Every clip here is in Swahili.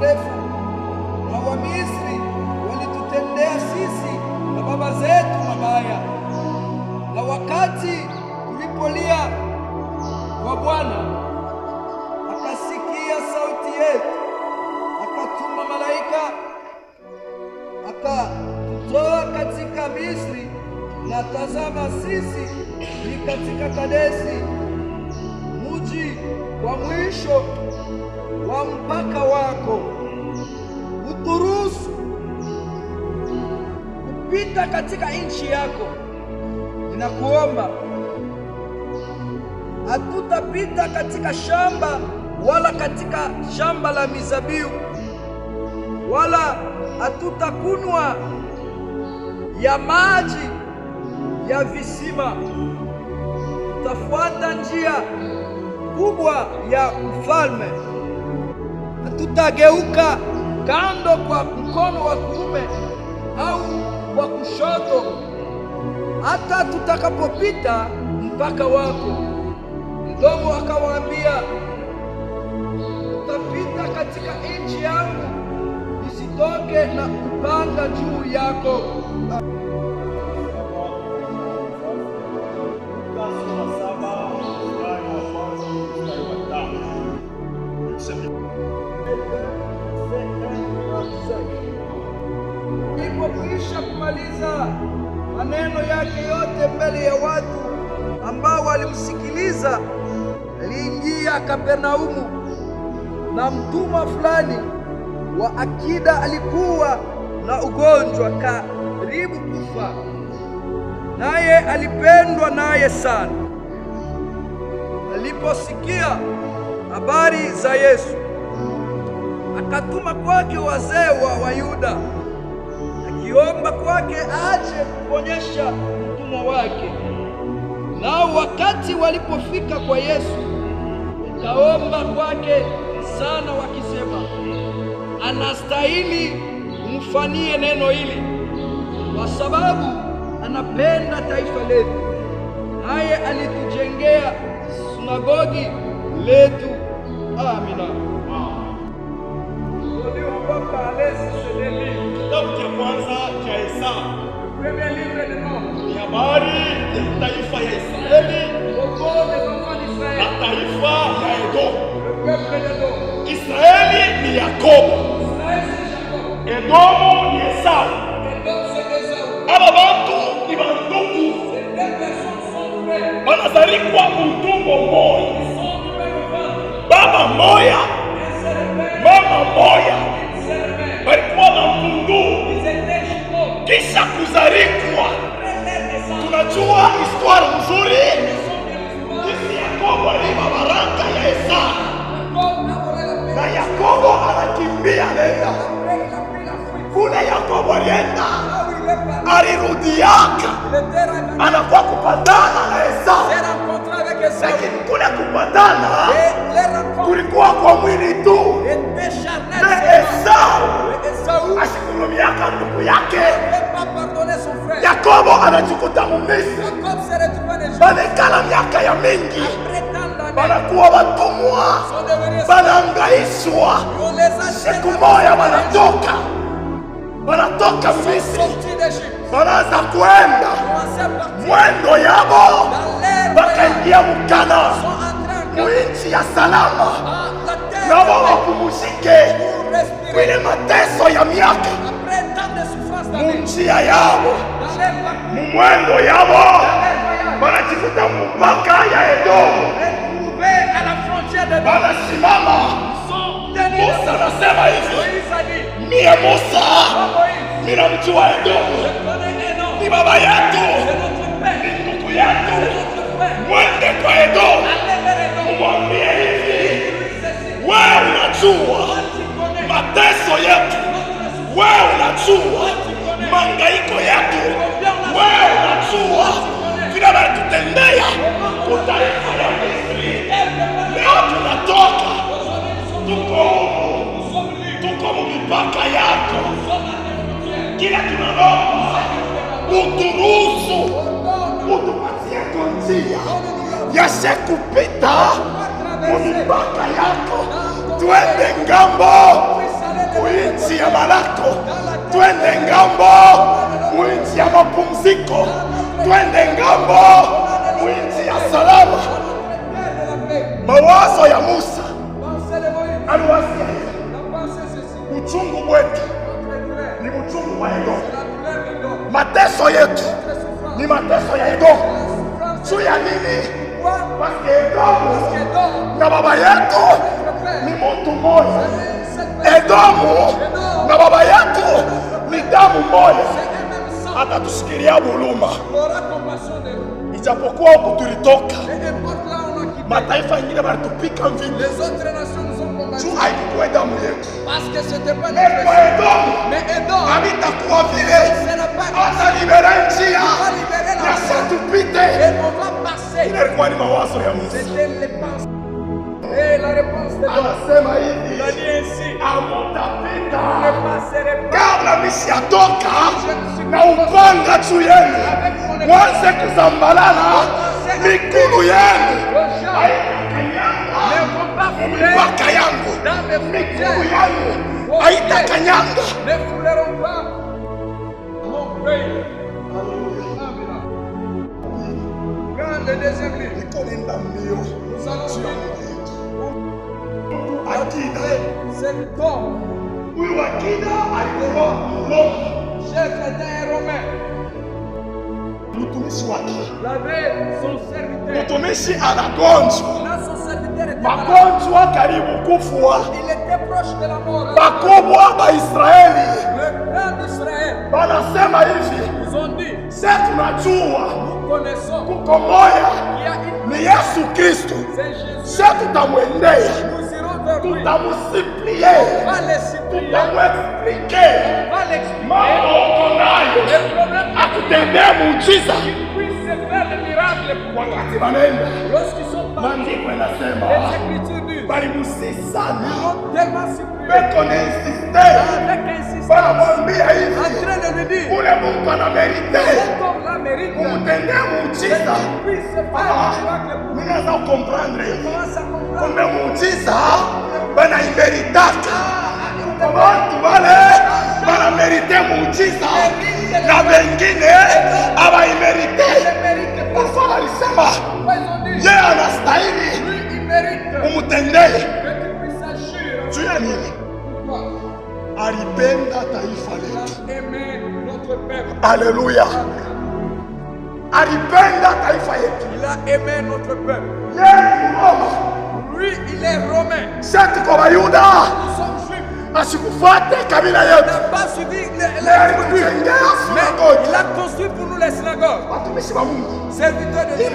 mrefu, na Wamisri walitutendea sisi na baba zetu mabaya. Na wakati tulipolia kwa Bwana, akasikia sauti yetu, akatuma malaika akatutoa katika Misri, na tazama, sisi ni katika Kadesi, mji wa mwisho wa mpaka wako. Uturuhusu kupita katika nchi yako. Ninakuomba, hatutapita katika shamba wala katika shamba la mizabibu, wala hatutakunywa ya maji ya visima. Tutafuata njia kubwa ya mfalme. Hatutageuka kando kwa mkono wa kuume au wa kushoto, hata tutakapopita mpaka wako. Mdomo akawaambia, utapita katika nchi yangu, isitoke na upanga juu yako. Alipokwisha kumaliza maneno yake yote mbele ya watu ambao walimsikiliza, aliingia Kapernaumu, na mtumwa fulani wa akida alikuwa na ugonjwa karibu kufa, naye alipendwa naye sana. Aliposikia habari za Yesu, akatuma kwake wazee wa Wayuda, akiomba kwake aje kuponyesha mtumwa wake. Nao wakati walipofika kwa Yesu, wakaomba kwake sana, wakisema, anastahili umfanyie neno hili, kwa sababu anapenda taifa letu, naye alitujengea sinagogi letu. Amina. Kitabu cha kwanza cha Hesabu ni habari ya taifa ya Israeli na taifa ya Edomu. Israeli ni Yakobo, Edomu ni Esau. Aba bantu ni bandugu, banazarikwa mutumbo moya, baba moya, mama moya, balikuwa na mpundu. Kisha kuzarikwa, tunajua historia nzuri jinsi Yakobo aliiba baraka ya Esau, na Yakobo anakimbia nenda kule. Yakobo alienda, alirudiaka, anakuwa kupatana na Esau, lakini kule kupatana kulikuwa kwa mwili tu. Na Esau ashikulumiaka ndugu yake. Yakobo anajikuta Misri, banekala miaka ya mingi, banakuwa batumwa, banaangaishwa. Siku moya banatoka Misri, banaanza kuenda mwendo yabo, bakaingia Mukana, muinchi ya salama, nabo wapumuzike kwile mateso ya miaka, munjia yabo, mumwendo yabo, banajikuta mpaka ya Edomu. Banasimama, Musa anasema hivi, mie Musa ninamjua Edomu, ni baba yetu, ni ndugu yetu. Mwende kwa Edomu, umwambie hivi, wewe unajua mateso yetu, wewe unajua mangaiko yetu, wewe unajua vile wanatutendea kutaifa ya Misri. Leo tunatoka, tuko mipaka yako. Kila tunalomba uturuhusu, utupatie njia yashe kupita mipaka yako, tuende ngambo muinchi ya malako, twende ngambo muinchi ya mapumziko, twende ngambo muinchi ya salama. Mawazo ya Musa aliwasia uchungu wetu ni uchungu wa Edomu, mateso yetu ni mateso ya Edomu. Juu ya nini? Paske Edomu na baba yetu ni mtu mmoja. Edomu na baba yetu ni damu moja. Atatushikilia huruma, ijapokuwa huku tulitoka mataifa ingine wanatupika mvini, juu haikuwa damu yetu. Edomu havitakuwa vile, atalibera njia ya tupite. Ilikuwa ni mawazo ya Musa. Anasema hivi, amutapita kabla misiatoka na upanga juu yenu, mwanze kuzambalana miguu yenu, mipaka yangu, miguu yangu haitakanyanga. Nenda mbio Akida. Huyu Akida alikuwa Roma, mtumishi wake. Mtumishi anagonjwa, magonjwa karibu kufua. Bakubwa ba Israeli banasema hivi, sisi tunajua kuko moya ni Yesu Kristo, sisi tutamwendea, tutamusiplie, tutamuexplike mambo uko nayo, akutendea muujiza. Wakati wanaenda, maandiko yanasema balimusi sana, beko na insiste, banamwambia hivi, ule Mungu anamerite kumutendea muujiza. Minaza ukomprendre kumbe muujiza banaimeritaka. Abantu wale banamerite muujiza na bengine abaimerite. Kufa alisema ye anastahili umutendee. Juu ya nini? Alipenda taifa letu. Haleluya. Alipenda taifa yetu. Il a aimé notre peuple. Lui, il est romain. Sisi kwa Wayuda, asikufuate kabila yetu. Il n'a pas suivi les tribus, mais il a construit pour nous les synagogues. Serviteurs de Dieu.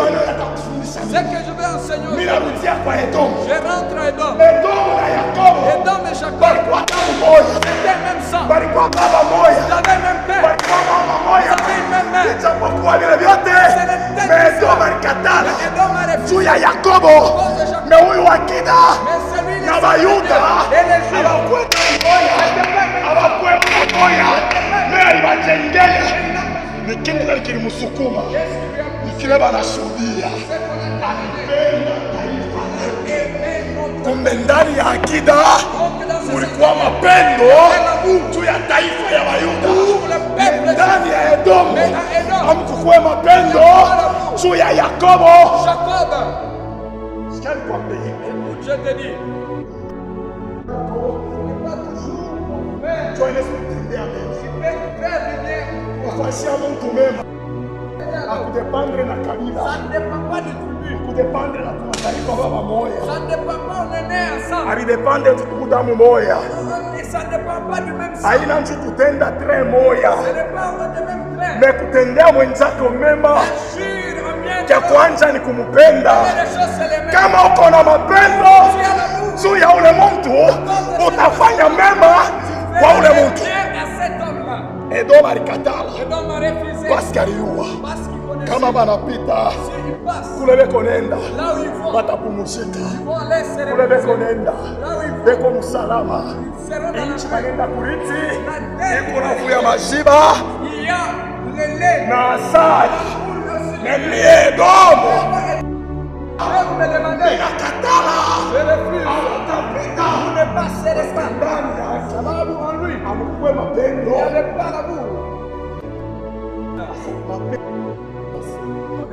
Ce que je vais enseigner aujourd'hui, je rentre à Edom. Edom et Jacob, c'était le même sang. Ils avaient le même père. Ils avaient une même mère. Mais Edom alikatala juu ya Yakobo, na huyu Akida na Wayuda hawakwenda moya, na aliwajengea ni kile kilimusukuma, ni kile banashuhudia. Kumbe ndani ya Akida kulikuwa mapendo juu ya taifa ya Wayuda. Ndani ya Edomu hamkukuwa mapendo juu ya Yakobo. Je te dis, kufuatia mtu mema akudependre na kabila, ça ne dépend pas de tribu, kudependre na mataifa baba moya, ça ne dépend pas on est né ensemble, alidependre tu damu moya, ça ne dépend pas du même sang, haina mtu kutenda tre moya, ce n'est pas de même trait, mais kutendea mwenzako mema cha kwanza ni kumupenda. Kama uko na mapendo juu ya ule mtu, utafanya mema kwa ule mtu. Edom alikatala paske aliyua. Kama banapita kule beko nenda batapumuzika, kule beko nenda beko musalama. Inchi kanenda kuriti eko na fuya mashiba na asali. Memli Edomu inakatala, je refuse, vous ne passerez pas, sababu amukwe mapendo. Il n'y avait pas l'amour.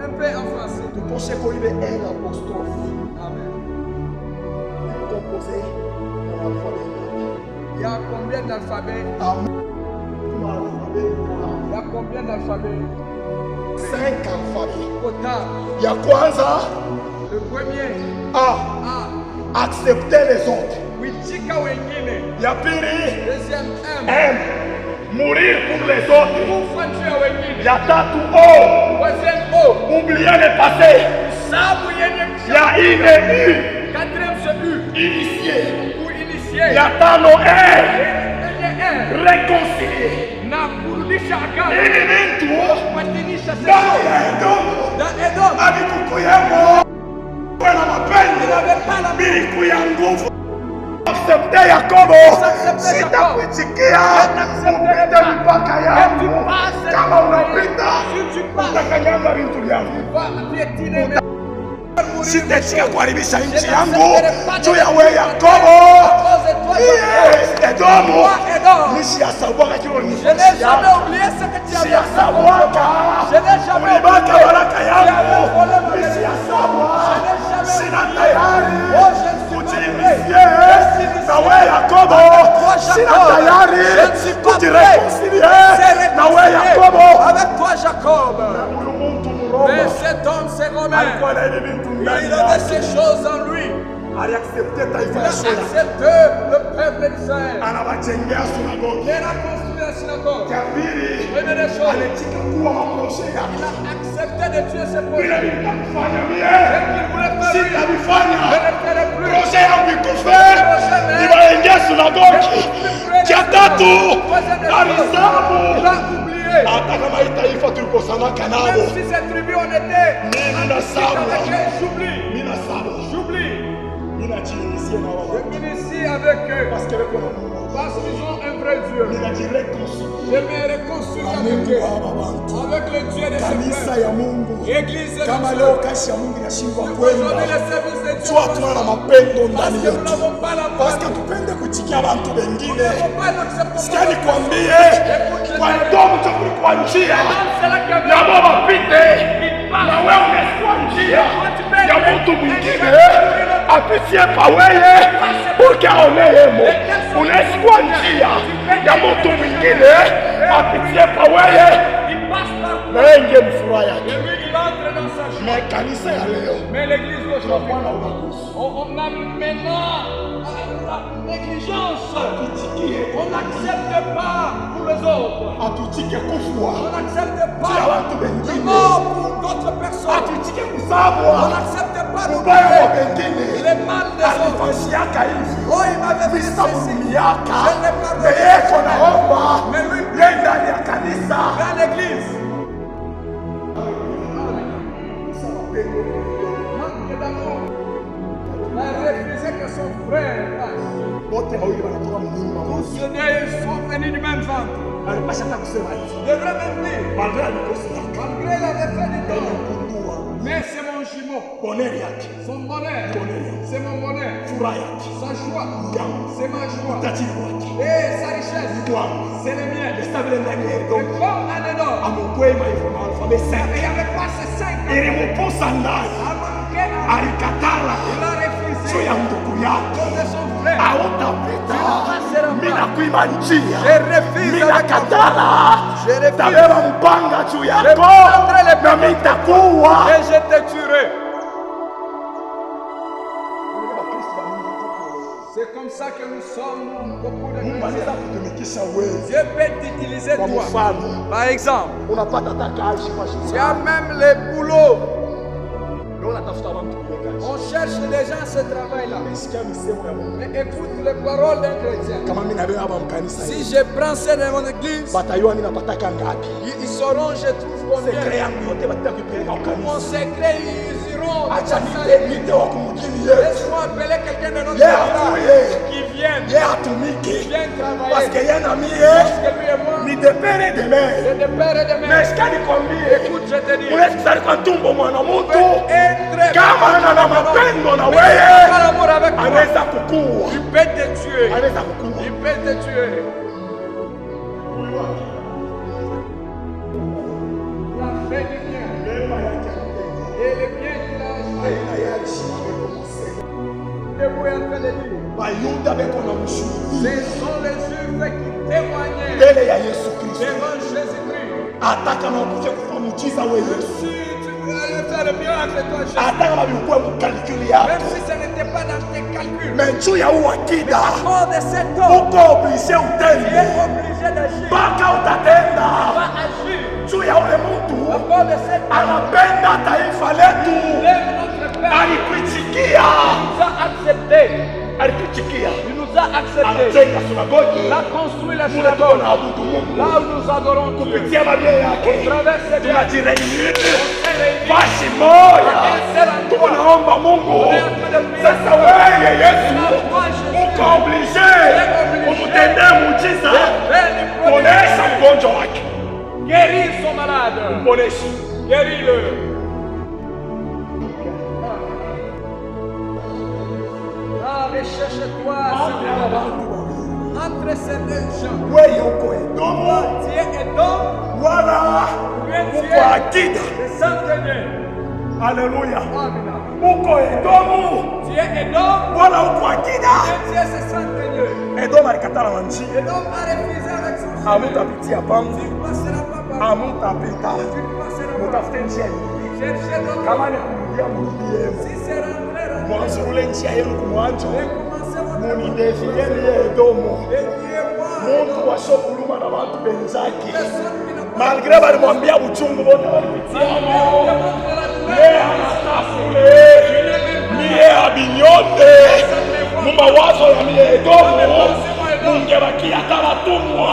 Un peu en français. Tupose kuibe el apostrophe. Amen. Composé dans l'alphabet. Il y a combien d'alphabets? Il y a combien d'alphabets? 5 alphabets. Total. Ya kwanza, Le premier. A. A. Accepter les autres. Wichika wengine. Ya pili, Deuxième M. M. Mourir pour les autres. Kufa juu ya wengine. Ya tatu, O. Troisième O. Oublier le passé. Sabu yenye Ya ine, U. quatrième c'est U. Initier. Pour initier. Ya tano, R. Dernier R. Réconcilier. Na kurudisha agano. Ili mtu Kupatanisha ndani ya Edomu dans Edom. alikukuyemo kwa na mapenzi Il n'avait pas la miliku ya nguvu. Accepte Yakobo, sitakuitikia upite mpaka yangu. Kama unapita utakanyanga vitu vyangu. Sitachika kuharibisha nchi yangu juu ya wewe Yakobo. Edomu nisiyasabwaka kilo Je n'ai jamais oublié ce que tu as fait. siyasabwaka Je n'ai jamais ulibaka oublié. baraka yangu nisiyasabwa. Sina tayari kujimisie na wewe Yakobo. Sina tayari kujireconcilie na wewe Yakobo. Avec toi Jacob. Huyu mtu Mais mroma cet homme c'est Romain. alikuwa na ile vitu ndani Il avait yake. ces choses en lui. Aliaccepte taifa Il ya a Soya. accepté le peuple d'Israël. Anawajengea synagogue. Il a construit la synagogue. Ya pili, Première des choses, alitika kuwa maproshe il yake. a accepté de tuer ses Vile projets. nitakufanya Ce mie, qu'il voulait faire, lui, sitabifanya. je ne le ferai plus. Proje yangu ikufe, niwaingie synagogue. Ya tatu, Il alisabu. a oublié. Hata kama hii taifa tulikosanaka nabo, Même si ces tribus on était mimi nasabu. avec eux, j'oublie. Mimi nasabu. J'oublie. Mimi najiinisia na wao. Je m'initie avec eux Parce que weko na Mungu. parce qu'ils ont un vrai Dieu. Mimi najireconcilie Je me réconcilie na avec Mungu eux, wa hawa bantu. avec le Dieu de ce Kanisa peuple. ya Mungu. Église de Kama Dieu. leo kazi ya Mungu inashindwa Aujourd'hui, kwenda, le service de Dieu. tuwa tuna na mapendo Parce ndani que nous yetu. n'avons pas la Parce que foi. tupende kuchikia bantu Nous wengine. n'avons pas l'acceptation. Sikia nikwambie, kwa Edomu kulikuwa njia C'est là qu'il y ya avait baba pite, na wewe unakuwa njia ya mtu mwingine apitie pa wewe porque aoneyemo. Unakuwa njia ya mtu mwingine apitie pa wewe il passe par na yeye mfuraha yake. et lui, il entre dans sa joie. Na kanisa ya leo Mais l'église d'aujourd'hui, Bwana unakusa on a maintenant la négligence. atikie On n'accepte pas pour les autres. atutike kufwa On n'accepte ya pas watu le wengine, mort pour d'autres personnes. atutike On kusabwa n'accepte pas ubaya wa d'oublier wengine. les mal des autres. Alifanyaka hivi Oh, il m'avait fait ceci. visavumiaka Je n'ai pas na yeko naomba Mais lui, ye ndani ya kanisa dans l'église, manque d'amour. Il a refusé que son frère passe. wote wawili wanatoka mnyumba Tous ces deux, ils sont venus du même ventre. alipasha hata kusema hivi Je devrais même dire, malgré alikosaka malgré la défaite du temps, kundua mais c'est mon jumeau. boneri yake Son bonheur, c'est mon bonheur. furaha yake Sa joie, yangu c'est ma joie. utajiri wake Et sa richesse, kwangu c'est le mien. Sasa vile ndani ya Et Edomu comme un énorme, amekwema hivyo na alfabe il 5 n'y avait pas ces 5 ans. ilimupusa ndani À manquer, alikatala il a juu refusé ya ndugu yake de son frère. hautapita mina kuima njia Je refuse mina avec katala Je refuse. tabeba mpanga juu yako prendrai les na mitakuwa et je te tuerai. C'est comme ça que nous sommes beaucoup de Mungu anaweza chrétiens. kutumikisha wewe Dieu peut t'utiliser kwa toi. mfano Par exemple, unapata hata kazi kwa il y shule a même les boulots. ndio unatafuta watu kuweka On cherche les gens ce travail-là. sikia misemo ya Mungu Mais écoute les paroles d'un chrétien. kama mimi na wewe hapa mkanisa Si hii je prends ceux de mon église, batayua mimi napataka ngapi ils sauront, je trouve sekre combien. yangu yote bataka kuipeleka Mon ukanisa secret, ils iront. acha nite wa kumjini yetu Laisse-moi appeler quelqu'un de notre Yeah, village yeah. qui vienne. ye atumike Viens parce que travailler. yeye na mie Parce que lui et moi, ni de pere de mère c'est de père et de mais mère. sikia nikwambie Écoute, je te dis, unaweza kwa tumbo mwana mtu entre kama ana na mapendo na mais si tu n'as pas wewe l'amour avec toi, anaweza kukua il peut te tuer. anaweza kukua Il peut te tuer. Ce sont les Juifs qui témoignaient mbele ya Yesu Kristo. devant Jésus-Christ. Hata kama ukuje kufa muujiza wewe Yesu. Si tu allais faire le miracle, toi, Jésus. Hata kama bilikuwa mkalkuli Même yako. si ce n'était pas dans tes calculs. Mais juu ya huu akida Mort de cet homme, uko oblige tu es utende obligé d'agir. mpaka utatenda. Va agir. Juu ya ule mtu La mort de cet homme, anapenda taifa letu. lève notre Père. Alikuitikia, Il nous a acceptés. alikuitikia. Il nous a acceptés. Anajenga sunagogi Il a construit la mule tuko synagogue. naabudu Mungu Là où nous adorons Dieu. kupitia mabia yake. Travers ses biens. Tunajireunir On s'est réunis. fashi moya, Un seul tuko endroit. naomba Mungu. On est en train de prier. Sasa wewe Yesu Toi, Jésus, uko oblige umutendee muujiza, fais du ponesha prodige. mgonjwa wake, Guéris son malade. ponesha. Guéris-le. Ah, recherche-toi, Seigneur. Entre ces deux gens. Wewe uko Edomu Tu es Edom, wala tu uko es akida. le centenier. Haleluya. Amina. Uko Edomu Tu es Edom, wala uko akida. tu es ce centenier. Edomu alikatala na njia, Edom a refusé avec son chemin. amutapitia panzi, Tu ne passeras pas par là. amutapita, Tu ne passeras pas. mutafute njia nyingine. Cherchez d'autres. Kama ni kurudia murudie, Si c'est rentré, rentrez. mwanzo ule njia yenu kumwanzo Et commencez votre munidefie miye Edomu, Défiez-moi. muntu washokuluma na bantu benzake. Personne qui n'a pas. Malgré balimwambia uchungu wote walipitiamo, yeye anatafule miye abinyote mumawazo ya miye Edomu, mungebakia hata batumwa,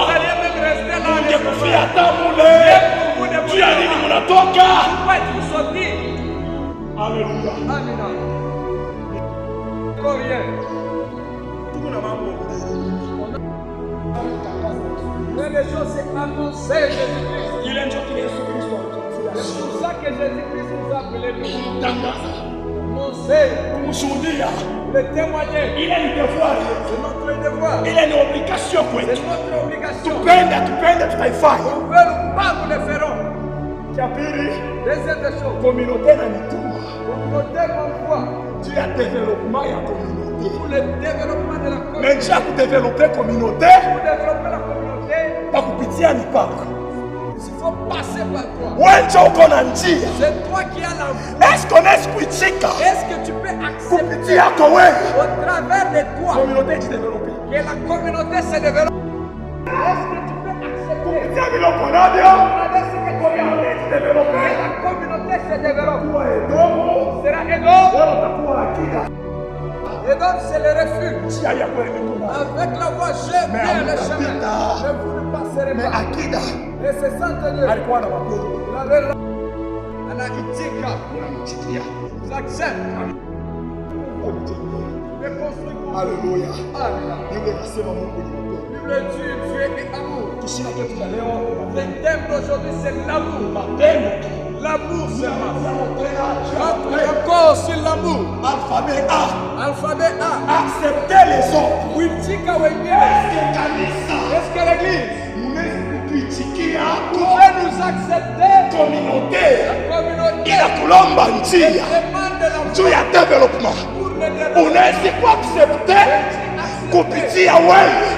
mungekufia hata mule. Juu ya nini munatoka? Haleluya. Tuko na mambo Les choses s'est annoncé Jésus-Christ. ile ndio kile Yesu Kristo C'est alitufunulia. pour ça que Jésus-Christ nous a appelés nous. Tangaza, Annoncer, kumshuhudia, le témoigner. ile ni devoir, C'est notre devoir. ile ni obligation C'est kwetu. notre obligation. Tupende tutaifanya. On veut ou pas, nous le ferons. Cha pili, Deuxième des choses. communauté na mituma Communauté m'envoie juu ya development ya communauté. pour le développement de la communauté. Mais njia ya kudevelope communauté Pour développer la communauté, kwa kupitia mipaka. il faut passer par toi. Wewe ndio uko na njia. C'est toi qui as la voix. Est-ce qu'on est kuitika Est-ce que tu peux accepter kupitia yako wewe au travers de toi communauté jidevelope? que la communauté se développe? Est-ce que tu peux accepter Kupitia biloko navyo à travers ce que tu fais communauté jidevelope. que la communauté se développe? Kuwa Edomu, Sera Edom. wewe utakuwa akida. Edom, c'est le refuge. Njia ya kweli ni kuna. Avec la voie, je Mais viens le hamtapita. chemin. Mais vous ne passerez Mais pas. akida Et ce centenier, alikuwa na mapendo. il avait la Anakitika, Unamchikia. vous acceptez. Et construit pour vous. Haleluya. Amen. Biblia inasema Mungu ni mapendo. Bible dit Dieu est amour. Kishina chetu cha leo Le thème d'aujourd'hui, c'est l'amour. mapendo. L'amour seulement. Encore sur l'amour. Alphabet A. Alphabet A. Accepter les autres. Witika wengine. Kanisa. Est-ce que l'église Kuitikia pouvait nous accepter? communauté La communauté inakulomba njia demande la juu ya development. pour le développement. Unaweza kuaccepte kupitia wewe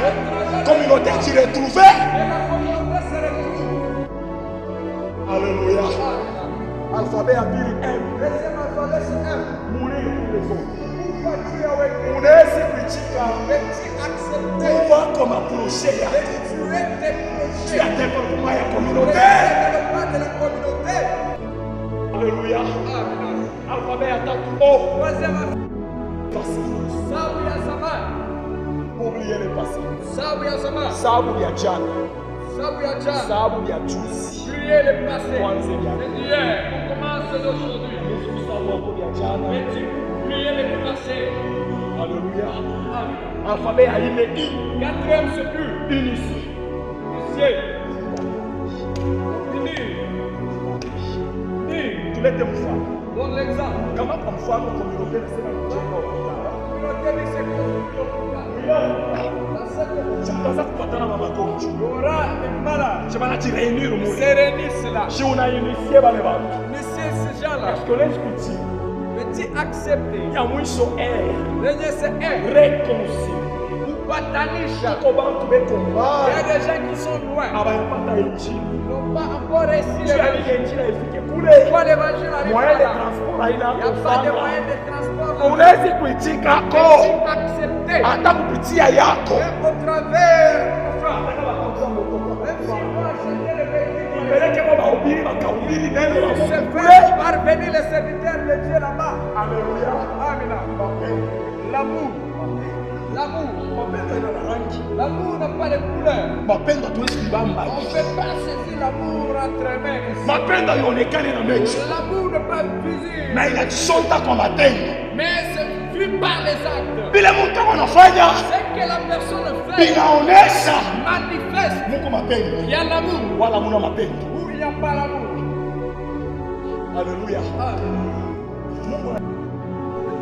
communauté jiretrouve. Et la communauté se retrouve. Haleluya. Alphabet ya pili M. Deuxième alphabet, c'est M. Mourir pour les autres. Pourquoi Dieu a wengine? Unaweza kuitika Veux-tu accepter kuwa kama projet ya de tuer tes juu ya projets? development ya Le communauté. développement de la communauté. Haleluya. Amen. Alphabet ya tatu O. Troisième alphabet, sababu ya zamani. Oubliez le passé. Sababu ya zamani. Sababu ya jana. Sababu ya jana. Sababu ya juzi. Priez le passé. Kwanza ya C'est d'hier. On commence d'aujourd'hui. sababu ya jana. Veux-tu prier le passé? Haleluya. Amen. Alphabet ya ine I. Quatrième, c'est plus. Initié. Initié. Unir. Unir. Tulete mfano. Donne l'exemple. Kama kwa mfano communauté nasema mjengo wa kitara. Communauté dit c'est construit au Bouddha. Dans cette Sitaanza kupatana na magonjwa. il y aura des malades. Shibana jireunir Ils mule. se réunissent là. Shi unainisie bale bantu. Initier ces gens-là. Parce que les kuti Veux-tu accepter? ya mwisho Dernier, c'est un. réconcilier. kupatanisha. Kuko bantu beko Il y a mbali des gens qui sont loin. abayapata injili. Ils n'ont pas encore réussi Juu ya l'évangile. ile injili ifike kule. Pourquoi l'évangile arrive Moyen de là? transport Il haina n'y a pas de kufanya. moyen de transport. Unawezi kuitika ko Accepter. hata kupitia yako. Même au travers. Même si on doit acheter le véhicule. Peleke kwa mahubiri makahubiri neno la Se Mungu fait kule. parvenir les serviteurs de Dieu là-bas. Haleluya. Amina. L'amour. L'amour. Mapendo ina na rangi. L'amour n'a pas de couleur. Mapendo hatuwezi kubamba. On ne peut pas saisir l'amour entre mains. Mapendo haionekani na macho. L'amour n'est pas visible. Na inajisonta kwa matendo. Mais c'est vu par les actes. Vile mtu anafanya Ce que la personne fait vinaonesha manifeste. Mungu mapendo. Il y a l'amour. Wala muna mapendo. Ou il n'y a pas l'amour. Haleluya. Mungu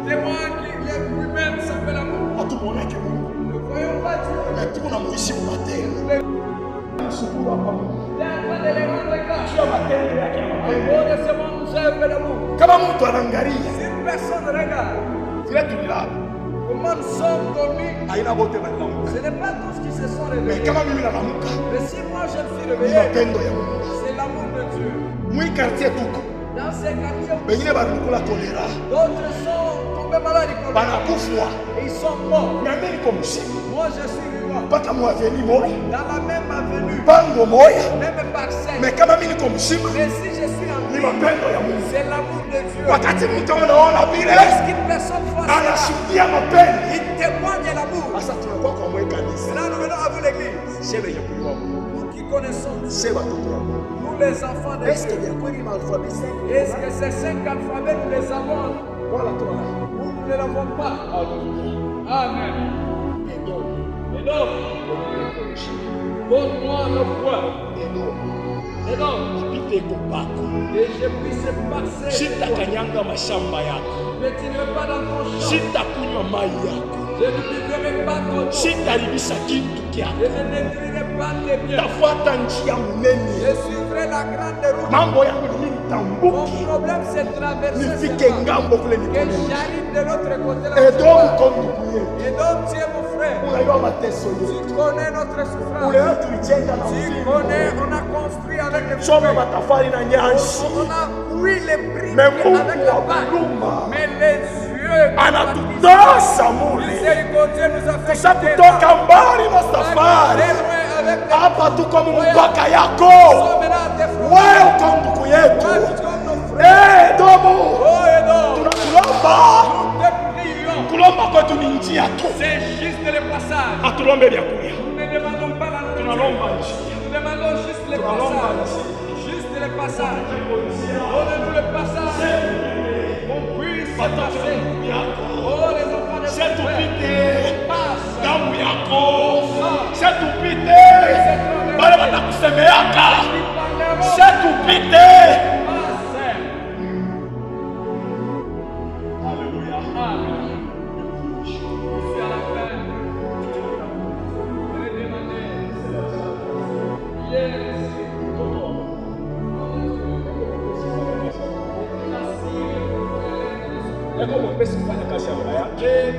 Témoin qui lui-même s'appelle l'amour. atumoneke Mungu. Ne voyons pas Dieu. Na tuko na muheshimu matendo. Shukuru hapa Mungu. Il est en train de les rendre grâce. Sio matendo yake ya En mapendo. gros de ce monde, nous œuvres d'amour. Kama mtu anaangalia Si une personne regarde vile tulilala comment nous sommes dormis, haina bote balilamuka. ce n'est pas tous qui se sont Mais réveillés. kama mimi nalamuka Mais si moi je me suis ni réveillé, mapendo ya Mungu. c'est l'amour de Dieu. Mwi quartier tuko Dans ces quartiers, bengine balikula kolera d'autres sont tombés malades du corona. banakufwa Et ils sont morts. na mimi niko mshima Moi je suis vivant. mpaka mwaveni moya Dans la même avenue, pango moya. même parcelle. Mais kama mimi niko mshima Mais si je suis en ni vie, mapendo ya Mungu. c'est l'amour de Dieu. Wakati mtu anaona vile Lorsqu'une personne voit cela, anashuhudia mapendo, il témoigne l'amour. sasa tunakuwa kwa mwe kanisa. Maintenant nous venons à vous l'église. Shebe ya kuliwa Mungu. Nous qui connaissons, Sheba toto ya Mungu. nous les enfants de Est-ce que Dieu. ya kweli alphabet 5? Est-ce que ces 5 alphabets, nous les avons Wala tuna. ou nous ne les avons pas? Amen. Et donc, donne-moi le foi. Et donc, Pite kopako. que je puisse passer. Shita kanyanga mashamba yako. Je ne tirerai pas dans ton champ. Shita kunywa mai yako. Je ne buvrai pas ton eau. Shita libisha kitu kyako. Je ne détruirai pas tes biens. Tafuata njia munene. Je suivrai la grande route. Mambo yangu ni mimi Mon nitambuki. problème, c'est de traverser Nifike ce temps. ngambo kule Que nikone. j'arrive de l'autre côté là. Et donc comme ndugu yetu. Et donc, tu es mon frère. Unajua mateso yetu. Tu connais notre souffrance. Ule wetu tulijenga na Tu mzigo. connais, on a construit avec les Choma feuilles. matafari na nyanshi. On a oui les briques Mais avec Mungu la wa balle. huruma Mais les yeux anatutosha mule. miséricordieux nous a fait Kisha quitter kutoka là. mbali na Très safari. loin avec les Hapa tuko mpaka yako. hommes là, tes frères. Wewe uko ndugu yetu. Toi, tu es nos frères. Domo. Oh, et donc, Tunakulomba. nous te prions. Kulomba kwetu ni njia tu. C'est juste le passage. Atulombe vyakulia. Nous ne demandons pas la nourriture. Tunalomba njia. Nous demandons juste le Tunalomba passage. Juste le passage. Donnez-nous le passage. Qu'on puisse passer. Oh, les enfants de Shetu Dieu. pite. Passe. Damu yako. Shetu pite. Bale batakusemeaka. Shetu pite. Haleluya. Yako mwepesi kufanya kazi ya Bwana yake.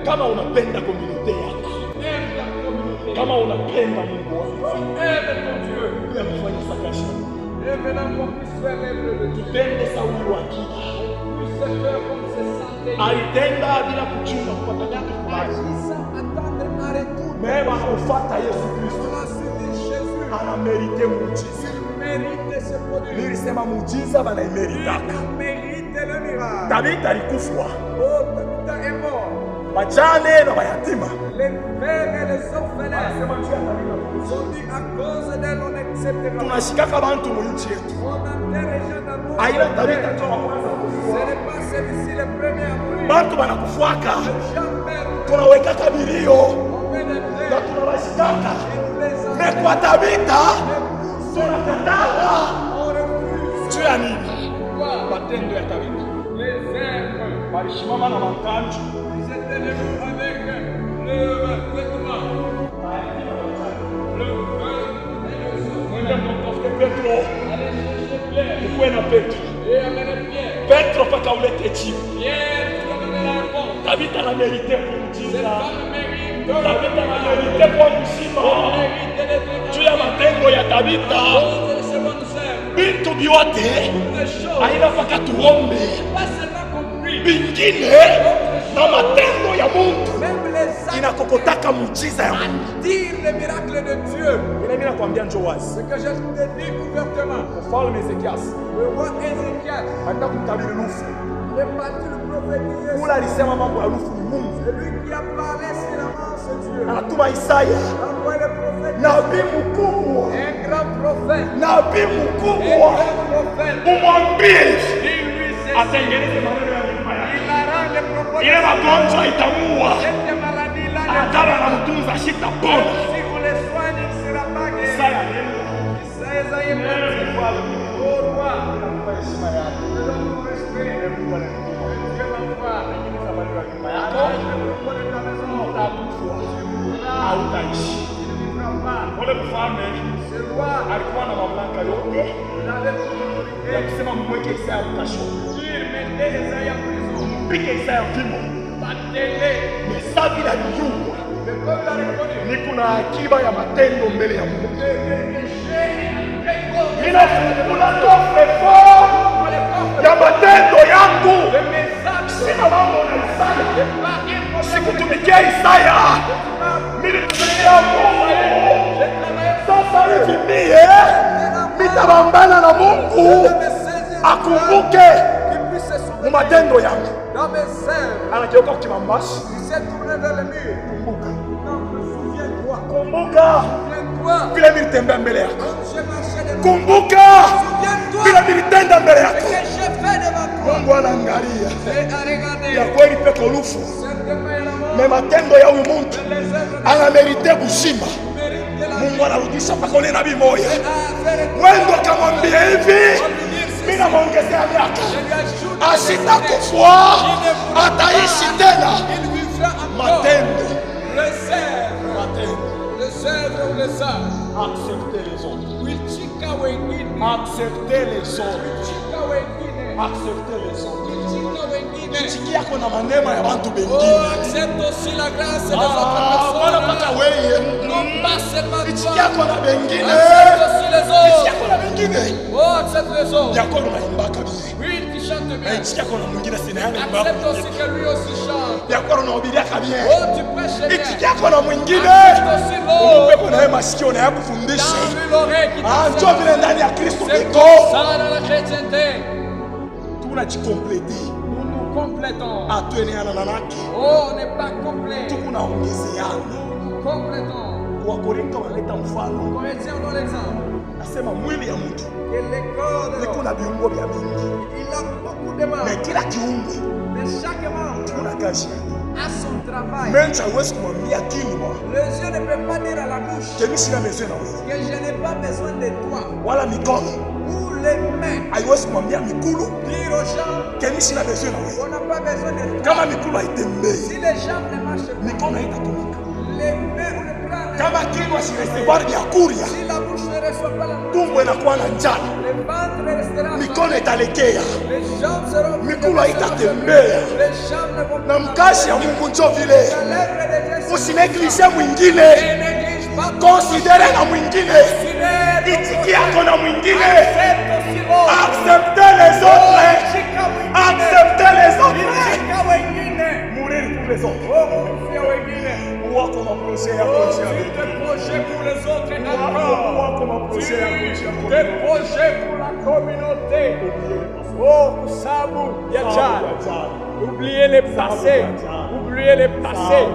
Kama unapenda komunite yako, kama unapenda Mungu wako, ya kufanya sakasha. Tutende Sauli wa kike. Alitenda bila kuchunga kupata yake kubali. Mema kufuata Yesu Kristo. Anamerite muujiza. Nilisema muujiza banaimeritaka. Tabita alikufwa. Wajane na mayatima. Les pères et les orphelins sont dit à cause d'elle on acceptera. Tunashikaka bantu mu nchi yetu. On enterre les gens dans nos Aina Tabita terres. ndio wa kwanza Ce kufwa. n'est pas celui-ci le premier à mourir. Bantu banakufuaka. Jamais Tunawekaka bilio on met des na frères tunawashikaka. et nous les Na kwa Tabita poussons. tunakataka. On refuse. Juu ya nini? Quoi? Matendo ya Tabita. Les êtres, Walishimama na makanju. ils étaient debout avec le vêtement. Le pain et le sang. Mwende mtafute Petro. Allez chercher Pierre Ukuwe na Petro. et amenez Pierre. Petro paka ulete jibu. Pierre, tu vas mener la réponse. Tabita na merite. Cette femme mérite Tabita anamerite kwa mzima juu ya matendo ya Tabita. Bintu byote haina mpaka tuombe bingine na matendo ya Mungu inakokotaka muujiza ya Mungu. Le miracle de Dieu. Mimi nakwambia njoo wazi. Ce que je te dis ouvertement. Mfalme Ezekias. Le roi Ézéchias. Anataka kutabiri nufu. Il est parti le prophétiser. Ula alisema mambo ya nufu ni Mungu. Celui qui a parlé sciemment c'est Dieu. Anatuma Isaya. Envoie le prophète. Nabii mkubwa. Un grand prophète. Nabii mkubwa. Un grand prophète. Umwambie Dis-lui c'est atengeneze maneno ya nyumba yake. il arrête le propos. Ile magonjwa itamuua. Cette maladie là. Ataba na mtunza shitapona. Si vous les soignez, il ne sera pas guéri. Isaya neno. Isaiah est parti. Au roi. Nous devons respecter. Dieu m'envoie. Alors, le propos de ta maison. Hautaishi. Ule mfalme Ce roi. alikuwa na mamlaka yote Il avait toute l'autorité. ya kusema mweke Isaya utasho. Dire, mettez Isaiah en prison. Mpike Isaya fimbo. Battez-les. Mesabi la nyumba. Le peuple l'a reconnu. Niko na akiba ya matendo mbele ya Mungu. Le Ninafungula kofe fort ya matendo yangu. message Sina mambo na Isaya. n'est pas un problème. Sikutumikia Isaya. Nilitumikia Mungu. Sasa hivi mie nitabambana na Mungu akumbuke mu matendo yangu. Dans mes serres, Anageuka kukibambashi. il s'est tourné vers le mur. Kumbuka. Non, souviens-toi. Kumbuka Souviens-toi. vile nilitembea mbele yako. Quand j'ai marché devant toi. Kumbuka Souviens-toi. vile nilitenda mbele Ce yako. que j'ai fait devant toi. Mungu anaangalia. Et à regarder. Ya kweli peke lufu. Certainement, il y a la mort. Me matendo ya huyu mtu Les œuvres anamerite kushima. méritent de la Mungu anarudisha mpaka ule nabii moya. à faire et Wendo akamwambia hivi, lui dire mimi ceci. namwongezea miaka. Je lui ajoute Asitakufa, ataishi tena. il vivra encore. Matendo. Le sèvre. Matendo. Le sèvre ou le sable. Accepter les autres. Wichika wengine. Accepter les autres. Wichika wengine. Accepter les autres. Wichika wengine. Chiki yako na manema ya watu Oh, wengine. accepte aussi la grâce des autres Bwana mpaka personnes. wewe. Non pas seulement Chiki toi. yako na wengine. Accepte aussi les Chiki autres. yako na wengine. Oh, accepte les autres. Yako unaimbaka bien. Oui, tu chantes bien. Chiki yako na mwingine sina yana Accepte imbaka. aussi que lui aussi chante. Yako unahubiriaka bien. Oh, tu prêches Chiki bien. yako na mwingine. Accepte aussi l'autre. Upepo na wewe masikio na yakufundishe. Dans lui l'oreille qui Ah, njoo vile t'enseigne. ndani ya Kristo C'est kiko. comme ça dans la chrétienté. Tunajikomplete. Nous nous complétons. Atueneana na nake. Oh, on n'est pas complet. Tukunaongezeana. Nous complétons. Wakorinto wanaleta mfano. Corinthiens, on donne l'exemple. Nasema mwili ya mtu Que les corps de iko l'homme, na viungo vya mingi. il a beaucoup de membres. Na kila kiungo Mais chaque membre kuna kazi yake. a son travail. Mencha hawezi kumwambia kinywa Les yeux ne peuvent pas dire à la bouche kemi sina besoin na wewe. que je n'ai pas besoin de toi. Wala mikono Ou les mains haiwezi kumwambia mikulu dire aux gens kemi sina besoin na wewe. qu'on n'a pas besoin de toi. Kama mikulu haitembei, Si les jambes ne marchent pas, mikono haitatumika. les mains ou les bras ne Kama kinywa si recevoir vya kuria, si la bouche ne reçoit pas la nourriture, tumbo inakuwa na njala, le ventre restera mikono vide. italekea, Les jambes seront mikulu vides. haitatembea. Les jambes ne vont Na pas mkazi ya Mungu njo vile, La lèvre de Dieu usineglishe mwingine, ne néglige pas ton konsidere na mwingine, considère ton itiki yako na mwingine. accepte aussi l'autre. Acceptez les autres. Shika wengine. Acceptez les autres. Shika wengine. Mourir pour les autres. Oh, kufia wengine. Wako maproje ya Oh, kuishi tu avec. te projets pour les autres encore. Wako maproje ya kuishi Tu avec. te projets pour la communauté. Oh, sabu ya jana. Oubliez les passés. Oubliez les passés.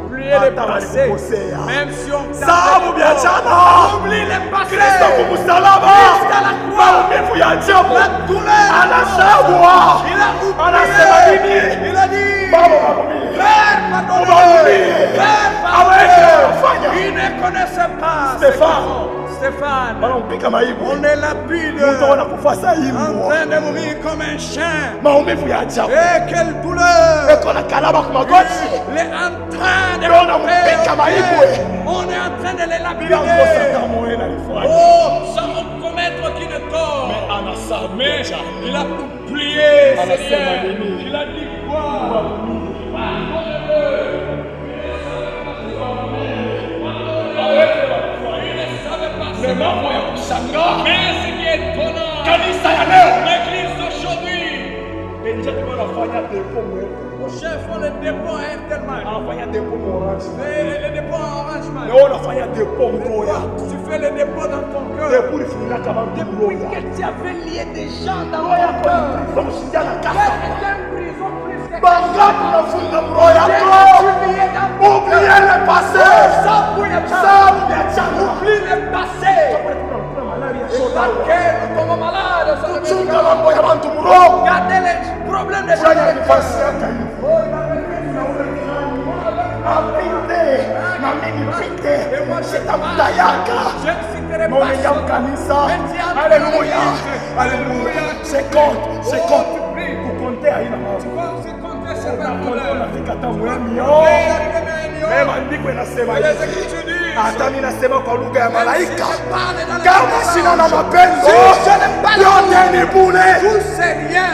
Oubliez les passés. Même si on Sababu vya jana. oublie les passés. Kristo kumsalaba. Maumivu ya ajabu. Anasabwa. Anasema nini? Il a dit, Baba maumivu. Père, pardonne-le. Maumivu. Père, Aweke pardonne-le. fanya. Il ne connaissait pas Stéphane. Stéphane, Wanampika maibu. on est lapide, Mtu wanakufa en hivi. train de mourir comme un chien. Maumivu ya ajabu. Et quelle douleur! Eko na kalaba kwa magoti. Il est en train de Ndio unampika maibu. On est en train de les Bila ngosa lapider. kama wewe alifanya. Oh, sans commettre aucune tort. Anasabwa. Mais il a oublié, Anasema Seigneur. nini? Il a dit quoi? Pardonne-le. mambo ya kushangaa. Mais ce qui est étonnant, Kanisa ya leo l'église d'aujourd'hui, ndio tunafanya depo mwepo. mon chef font le dépôt à Airtelman. Anafanya depo orange. Le dépôt en Orange Man. Leo unafanya depo mroya. Tu fais le dépôt dans ton cœur. Depo ifunga kama Depuis mroya. que tu avais lié des gens dans ton cœur. Comme si dans la Tu casa. es en prison plus que Banga tunafunga mroya ko. Oubliez le passé. Ça ou bien chana. Oublie le passé. Que nous tombons malades. Chunga mambo ya bantu mro. Gardez les problèmes des gens. Fanya nafasi yako hivi. Apite na mimi pite. Sitamtayaka. Je ne citerai pas Mwenye son nom. kanisa. Merci. Alléluia. Alléluia. C'est compte. Kukonte haina mambo. C'est compté sur Unakonte ma unafika hata mwemio. douleur. Mema andiko inasema Les hivi. Écritures disent, Hata mimi nasema kwa lugha ya malaika. parle dans Kama la sina na mapenzi, Si je n'aime pas yote ni bure. tout c'est rien.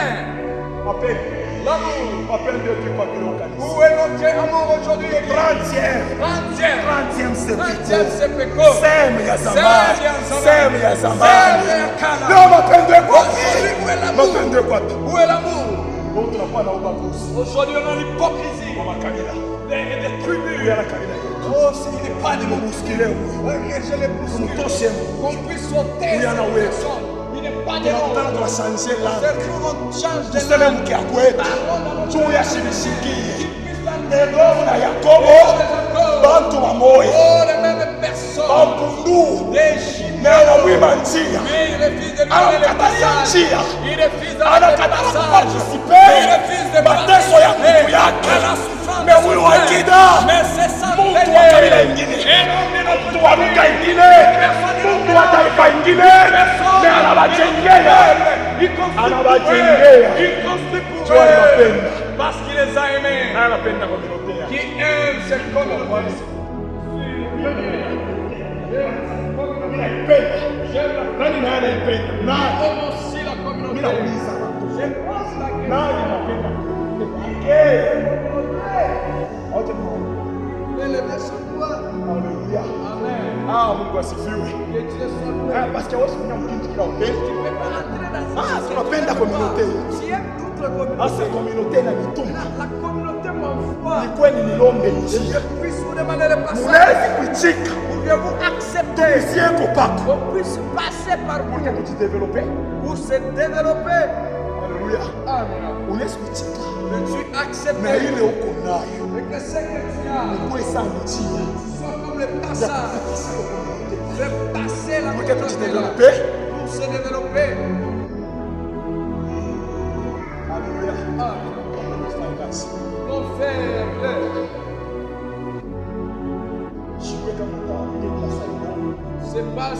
Mapenzi. L'amour. Mapenzi yote kwa kile kanisa. Où est notre amour aujourd'hui? 30e 30e sepiko. sepeko. Sehemu ya zamani. Sehemu ya zamani. Sehemu ya kala. Leo mapenzi yako Aujourd'hui, où est l'amour? mapenzi yako wapi? Où est l'amour? Leo tunakuwa na ubaguzi. Aujourd'hui, on a l'hypocrisie. Kwa makabila. Des tribus. Huyu ana kabila. Oh, s'il n'est pas de mon Muskile huyu. que je les bouscule. Tumtoshe huyu. Qu'on puisse sauter Huyu ana cette uwezo. personne. Il n'est pas de Tunakutana l'homme. tunashanjia la. C'est pour on change de Tuseme langue. mke kwetu. Parlons dans notre Juu ya langue. shibishiki. Qu'il puisse dans Edomu na Yakobo. Bantu wa moyo. Oh, les mêmes personnes. Bampundu. Des Chinois. Neno mwima njia. Mais il refuse de lui donner le Anakatalia passage. njia. Il refuse de donner le Anakatala passage. kupartisipe. Il refuse de Mateso ya participer ndugu yake. à la souffrance Mais de son huyu frère. akida. Mais c'est ça. Mtu wa kabila ingine. Mtu wa lugha ingine. Mtu wa taifa ingine. Na anawajengea. Anawajengea. Jua ni mapenda. Parce qu'il les a aimés. Anapenda communauté yake. Qui aime cette communauté. Nani naye anaipenda? Nani? Comme aussi la Mimi communauté. nauliza. Je pense la question. Nani anapenda communauté yake? Wote Élevé sur toi. Haleluya. Amen. Ah, Mungu asifiwe. Que Dieu soit loué. Ah, parce que wewe unaona mtu kila upendo. Tu ne peux pas entrer dans Ah, cette tunapenda communauté. Tu aimes toute la Asa communauté. communauté na mituma. La communauté m'envoie. Ni kweli nilombe njia. Puisse vous demander le passage. Munaweza kuichika. Pouvez-vous accepter Sie kopako. qu'on puisse passer par vous Pour kujideveloper. pour se développer? Haleluya. Amen. Unaweza kuichika. Veux-tu Na accepter ile uko nayo. et que ce que tu as Kwa sana njia. soit comme le passage? De passer la Pour communauté là kujideveloper. pour se développer. Haleluya. Amen. Kazi. Mon frère, Jiwe kama utaandika sana. c'est pas